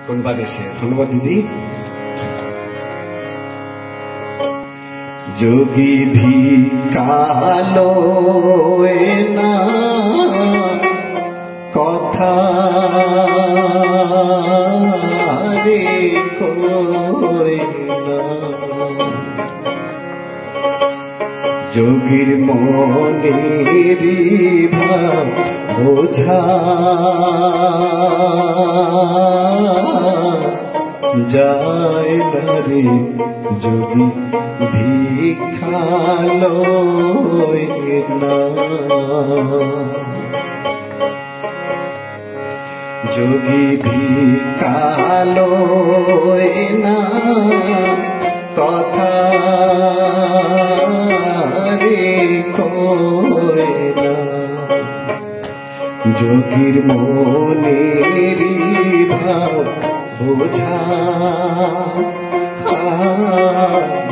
কোন বাদেশে ধন্যবাদ দিদি। যোগী ভিকালো না কথা রে কই না, যোগীর মনেরি ভাব বোঝা যায় না রে যোগী ভিক্ষালো না, যোগী ভিক্ষালো না কথা রে কই না, যোগীর মনেরি ভাব বোঝা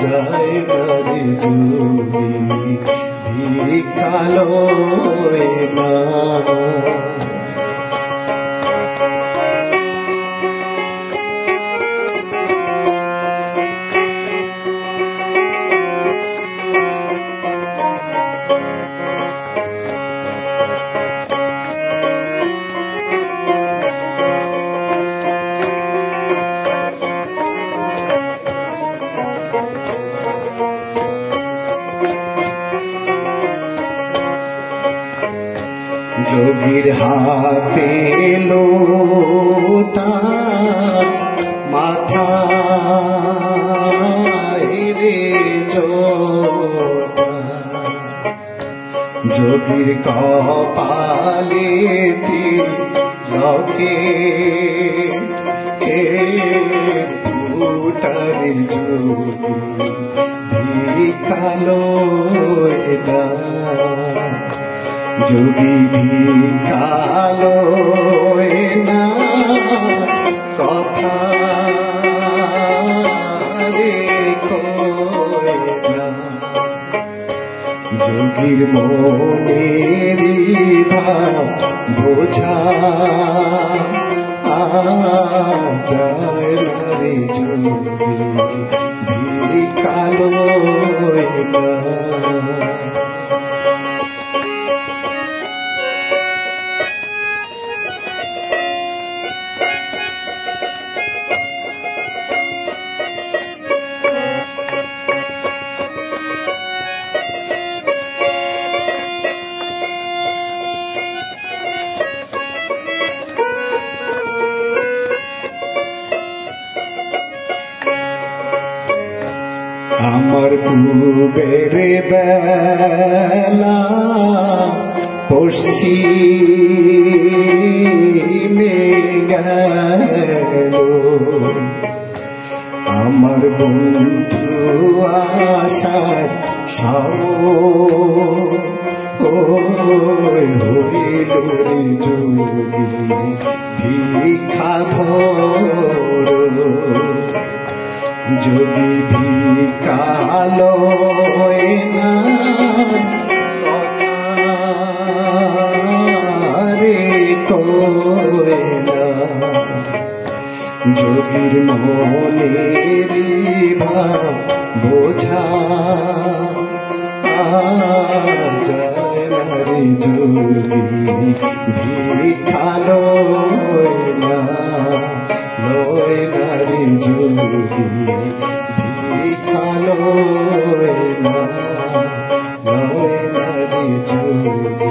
যায় না রে যোগী ভিক্ষালো না। যোগীর হাতে লোটা মাথায় রে জোটা, যোগীর কপালে তিলকে ফুটারে যোগী ভিক্ষালো না, যোগী ভিক্ষালো না কথা রে কই না, যোগীর মনেরি ভাব বোঝা যায় না রে যোগী ভিক্ষালো না। আমার পূবের বেলা পশ্চিমে গেল, আমার বন্ধু আশার হইল রে যোগী ভিক্ষা ধর, যোগী ভিক্ষালো না রে কই না, যোগীর মনেরি ভাব বোঝা যায় না রে যোগী ভিক্ষালো না, লয় না রে যোগী ভিক্ষালো না, লয় না রে যোগী